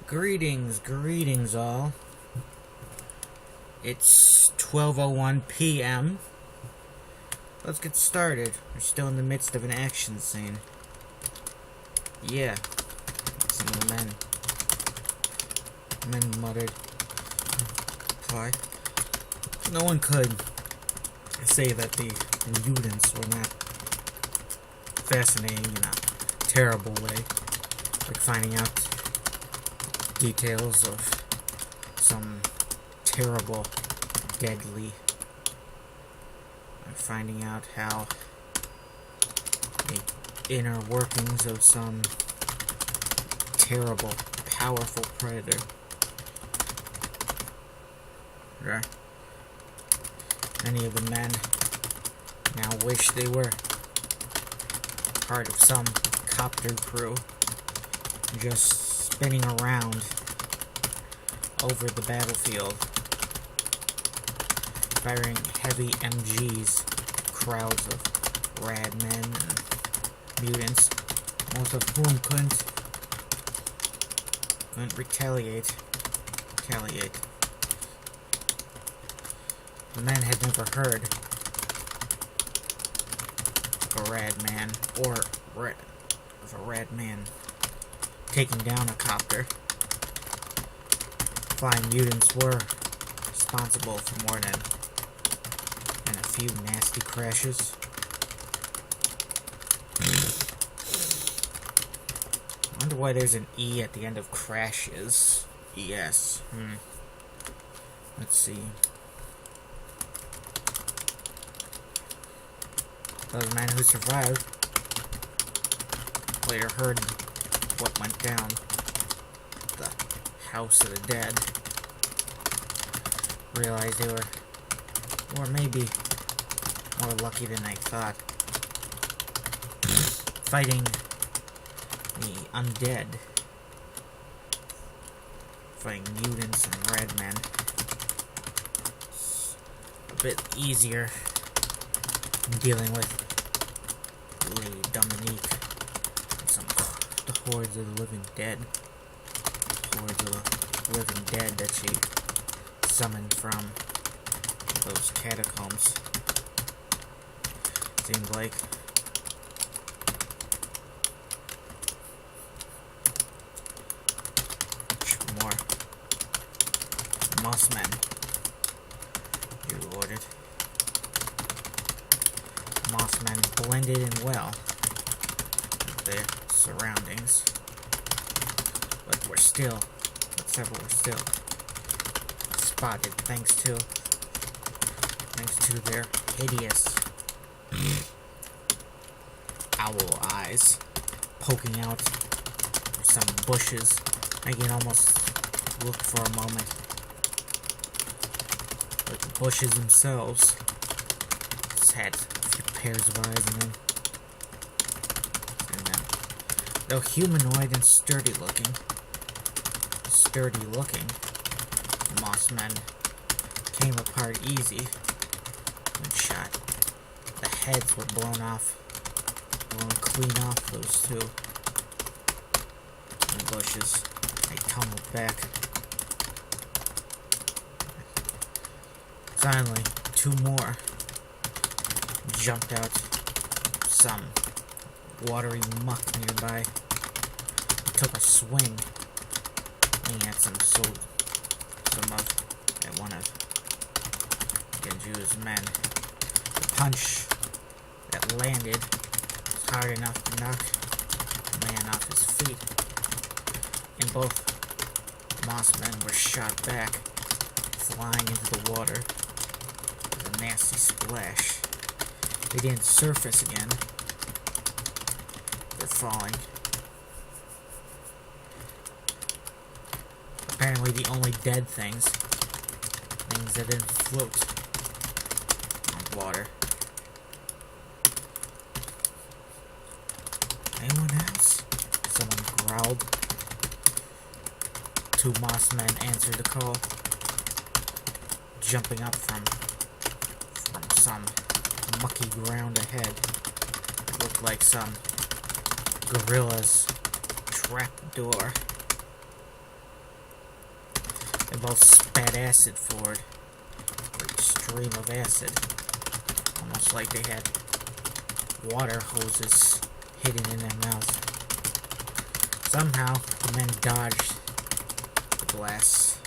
Greetings all. It's 12:01 p.m. Let's get started. We're still in the midst of an action scene. Yeah, some of the men muttered. Why? No one could say that the mutants were not fascinating in a terrible way, like finding out details of some terrible, deadly, finding out how the inner workings of some terrible, powerful predator. Right? Many of the men now wish they were part of some copter crew, just spinning around over the battlefield, firing heavy MGs, crowds of rad men and mutants, most of whom couldn't retaliate. The men had never heard of a rad man of a rad man taking down a copter. Flying mutants were responsible for more than a few nasty crashes. I wonder why there's an E at the end of crashes. ES. Let's see. Those men who survived later heard what went down. The House of the Dead. Realized they were maybe more lucky than I thought. Fighting the undead. Fighting mutants and red men. It's a bit easier than dealing with Lady Dominique and the hordes of the living dead. Hordes of the living dead that she summoned from those catacombs. Seems like more mossmen you ordered. Mossmen blended in well with their surroundings, but several were still spotted thanks to their hideous owl eyes poking out of some bushes, making it almost look for a moment like the bushes themselves just had a few pairs of eyes in them. And though humanoid and sturdy looking, the moss men came apart easy when shot. The heads were blown clean off those two. The bushes, they tumbled back. Finally, two more jumped out some watery muck nearby. Took a swing, aiming at one of Genju's men. The punch that landed was hard enough to knock the man off his feet, and both mossmen were shot back, flying into the water with a nasty splash. They didn't surface again. They're falling. Apparently the only dead things that didn't float on water. Anyone else? Someone growled. Two mossmen answered the call, jumping up from some mucky ground ahead. It looked like some gorilla's trap door. They both spat acid forward. A stream of acid. Almost like they had water hoses hidden in their mouth. Somehow, the men dodged the glass,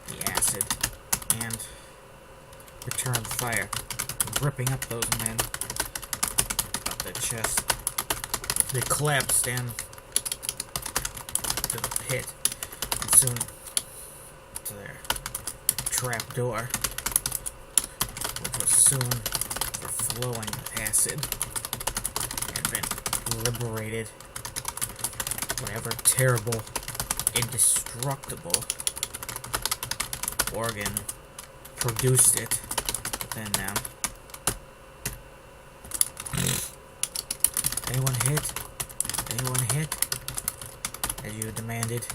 the acid, and returned fire, ripping up those men up their chest. They collapsed down to the pit, and soon to their trap door, which was soon overflowing with acid, had been liberated. Whatever terrible, indestructible organ produced it within them. Anyone hit? Anyone hit? As you demanded.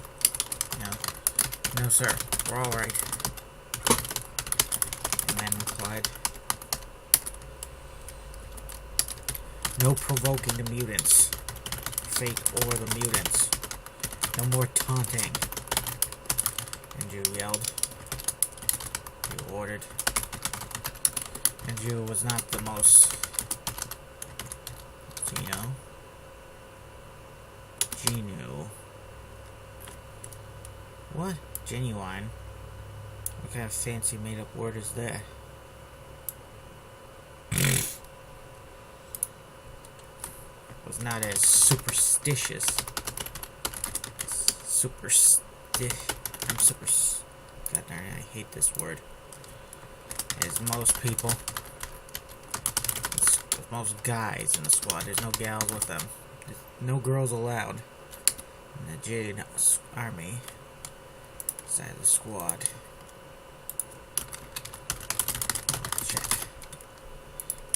No. No, sir. We're all right. The man replied. No provoking the mutants. Fate or the mutants. No more taunting. And you yelled. You ordered. And you was not the most... Genu. What? Genuine? What kind of fancy made-up word is that? Was not as superstitious. God darn it, I hate this word. As most people. As most guys in the squad. There's no gals with them. There's no girls allowed. In the Jade Army. Side of the squad. Check.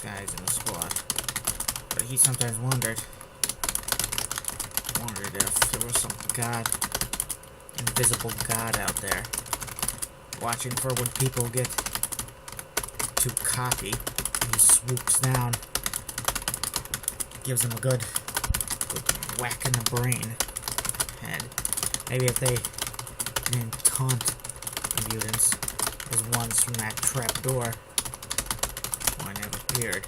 Guys in the squad. But he sometimes wondered if there was some god, invisible god out there, watching for when people get too cocky. He swoops down, gives them a good whack in the brain. And maybe if they didn't taunt the mutants as ones from that trap door, one have appeared.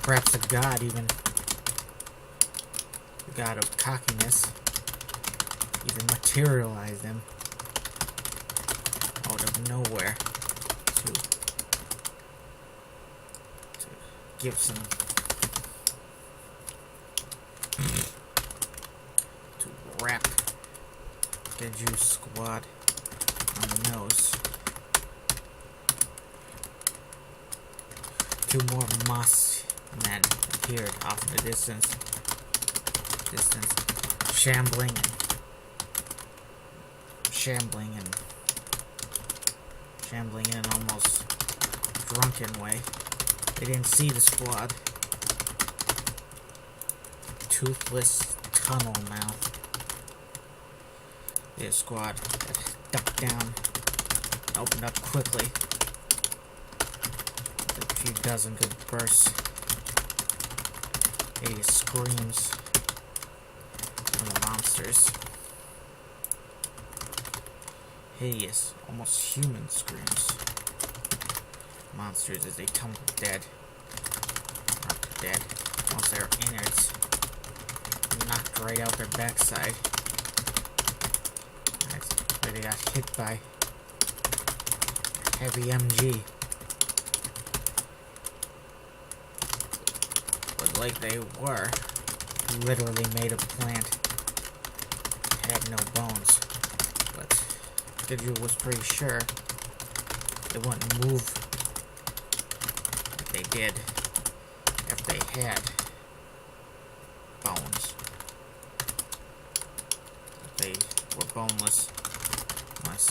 Perhaps the god, even the god of cockiness, even materialized him out of nowhere to give some to rap the Jew squad on the nose. Two more moss men appeared off in the distance, shambling in an almost drunken way. They didn't see the squad. Toothless tunnel mouth. The squad ducked down, opened up quickly. A few dozen good bursts. Hideous screams from the monsters. Hideous, almost human screams. Monsters as they tumble dead. Not dead. Once their innards knocked right out their backside. That's where they got hit by heavy MG. But like they were literally made of plant. Had no bones. But Gidju was pretty sure they wouldn't move like they did if they had bones. If they were boneless, unless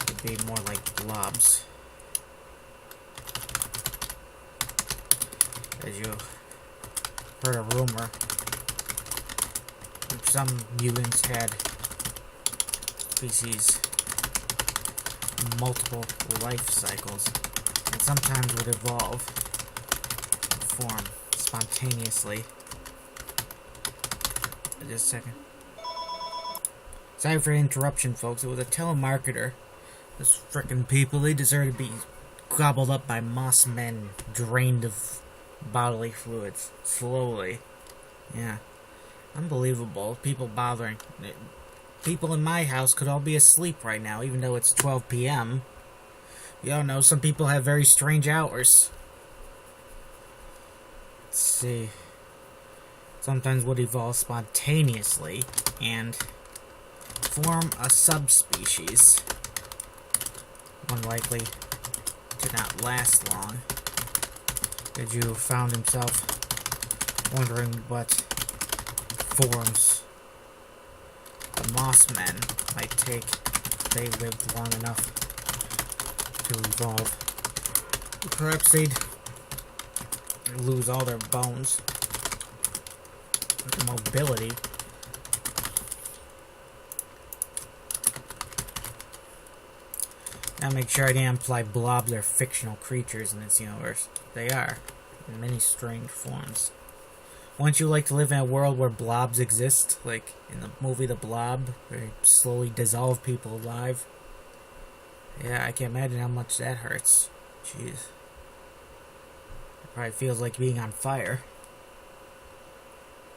they'd be more like blobs. As you heard a rumor, some mutants had species multiple life cycles, and sometimes would evolve and form spontaneously Just a second. Sorry for the interruption, folks. It was a telemarketer. Those frickin' people, they deserve to be gobbled up by moss men, drained of bodily fluids. Slowly. Yeah. Unbelievable. People bothering. People in my house could all be asleep right now, even though it's 12 p.m. You all know, some people have very strange hours. Let's see. Sometimes would evolve spontaneously and form a subspecies. One likely to not last long. Jeju found himself wondering what forms the moss men might take if they lived long enough to evolve. Perhaps they'd lose all their bones, the mobility. Now make sure I didn't imply blobs are fictional creatures in this universe. They are, in many strange forms. Wouldn't you like to live in a world where blobs exist? Like in the movie The Blob, where they slowly dissolve people alive? Yeah, I can imagine how much that hurts. Jeez. It probably feels like being on fire.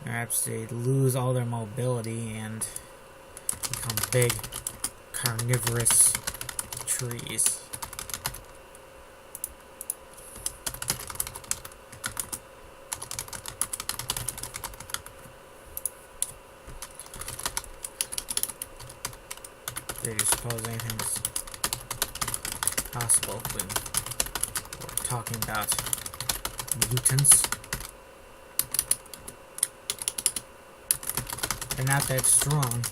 Perhaps they lose all their mobility and become big, carnivorous trees. Do you suppose anything's possible when we're talking about mutants? They're not that strong.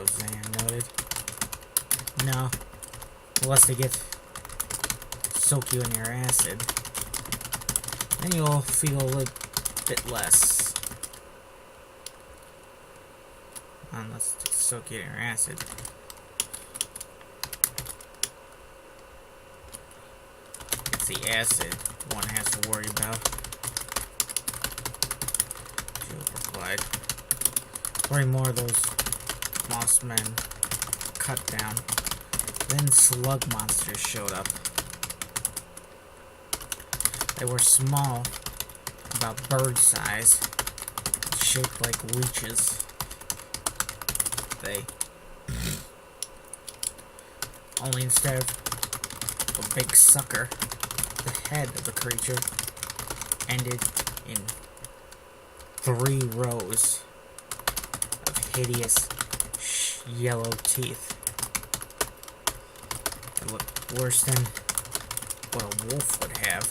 Zan noted. No. Unless they soak you in your acid. Then you'll feel a little bit less. Unless they soak you in your acid. It's the acid one has to worry about. Jill replied. Worry more of those moss men cut down. Then slug monsters showed up. They were small, about bird size, shaped like leeches. They only instead of a big sucker, the head of the creature ended in 3 rows of hideous yellow teeth. It looked worse than what a wolf would have.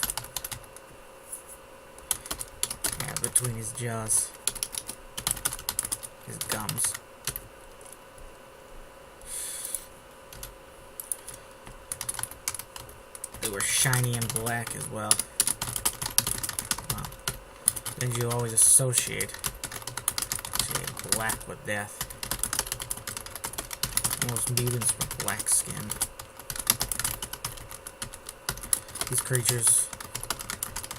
Yeah, between his jaws. His gums. They were shiny and black as well. Well, then you always associate black with death. Most mutants were black-skinned. These creatures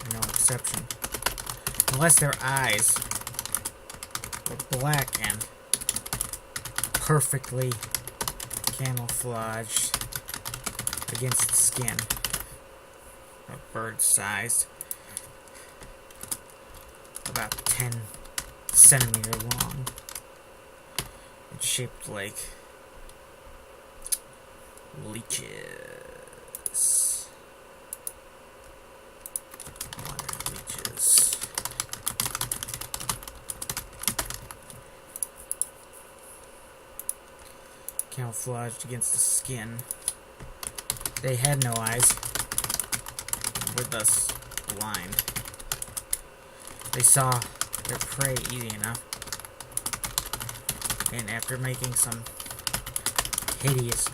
are no exception. Unless their eyes were black and perfectly camouflaged against the skin. A bird-sized, about 10 centimeter long. It's shaped like leeches. Water leeches. Camouflaged against the skin. They had no eyes. Were thus blind. They saw their prey easy enough. And after making some hideous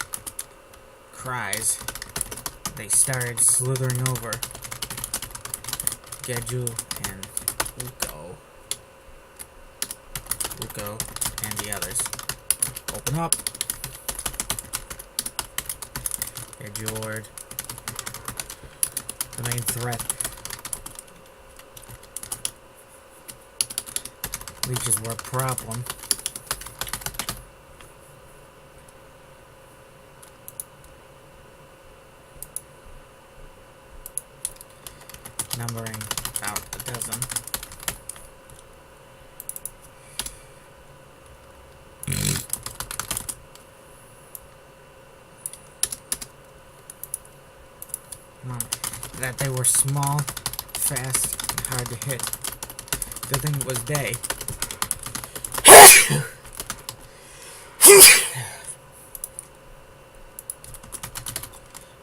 cries, they started slithering over Geju and Uko and the others. Open up! Geju ordered. The main threat Leeches were a problem. Numbering about a dozen. That they were small, fast, and hard to hit. Good thing it was day.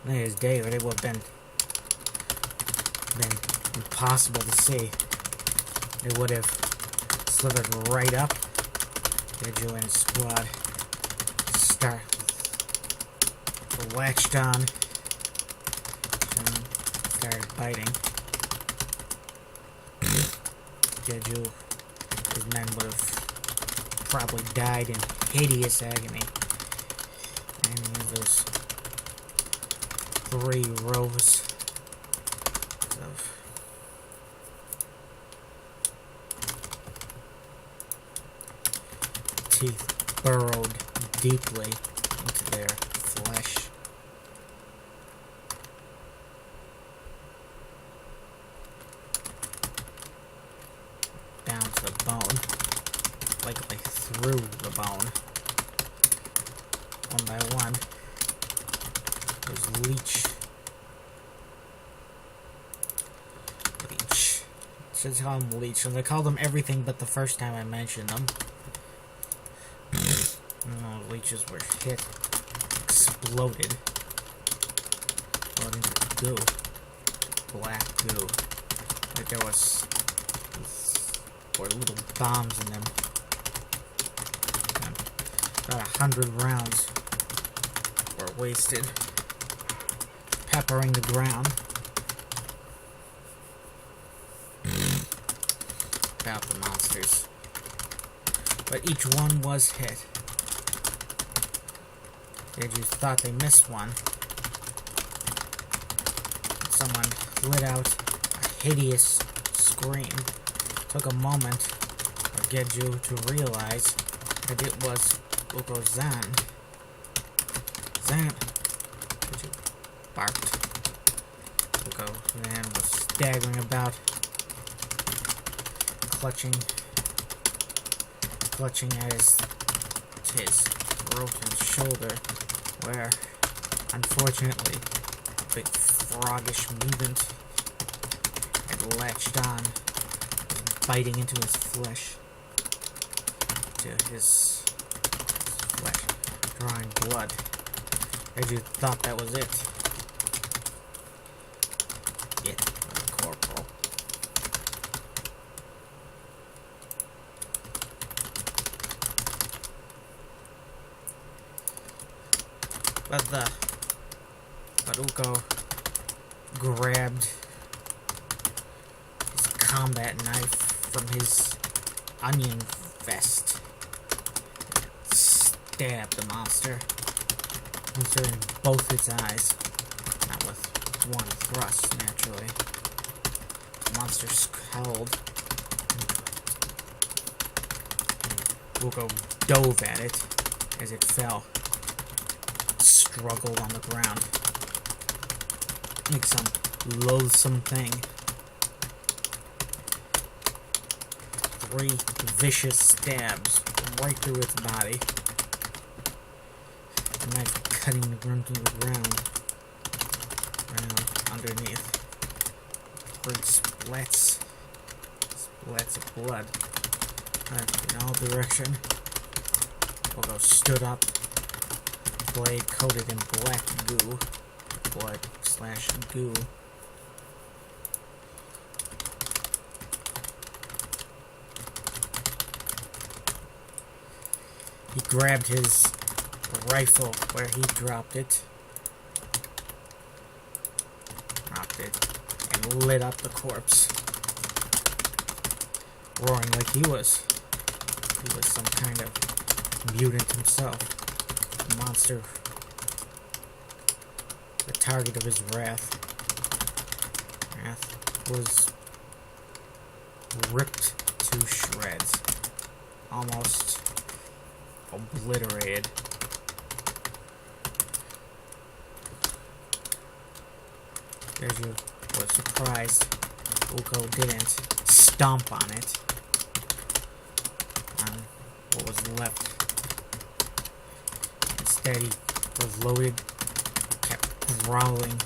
It was day, but it would have been impossible to see. It would have slithered right up. Get you in squad. Start latched on and started biting. Jeju, his men would have probably died in hideous agony. And those 3 rows of teeth burrowed deeply into their flesh. Down to the bone, likely through the bone. One by one, those leech. Should call them leech, and I called them everything but the first time I mentioned them. Leeches were hit, exploded, into goo, black goo. Like there was little bombs in them. About 100 rounds were wasted, peppering the ground. About the monsters. But each one was hit. They just thought they missed one. Someone let out a hideous scream. Took a moment for Geju to realize that it was Uko Zan. Zan! Geju barked. Uko Zan was staggering about, clutching at his throat and shoulder, where, unfortunately, a big froggish mutant had latched on, biting into his flesh, drawing blood. As you thought that was it. The corporal. But Uko grabbed his combat knife from his onion vest and stabbed the monster in both its eyes. Not with one thrust, naturally. The monster scowled, and Uko dove at it as it fell. Struggled on the ground. Like some loathsome thing. 3 vicious stabs right through its body. The knife cutting the ground through the ground. Underneath. 3 splats of blood. In all direction. Uko stood up. Blade coated in black goo. Blood/goo. He grabbed his rifle where he dropped it, and lit up the corpse, roaring like he was some kind of mutant himself. Monster, the target of his wrath, was ripped to shreds. almost obliterated. There's you were surprised Uko didn't stomp on it. On what was left. Instead he reloaded, kept growling.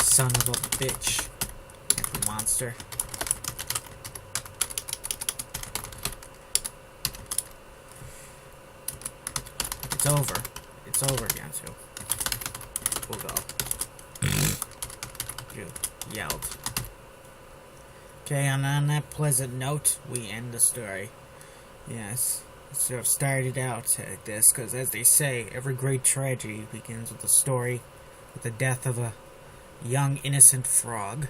Son of a bitch at the monster. It's over. It's over, Gansu. We'll go. You yelled. Okay, and on that pleasant note, we end the story. Yes, it sort of started out like this, because as they say, every great tragedy begins with a story, with the death of a young innocent frog.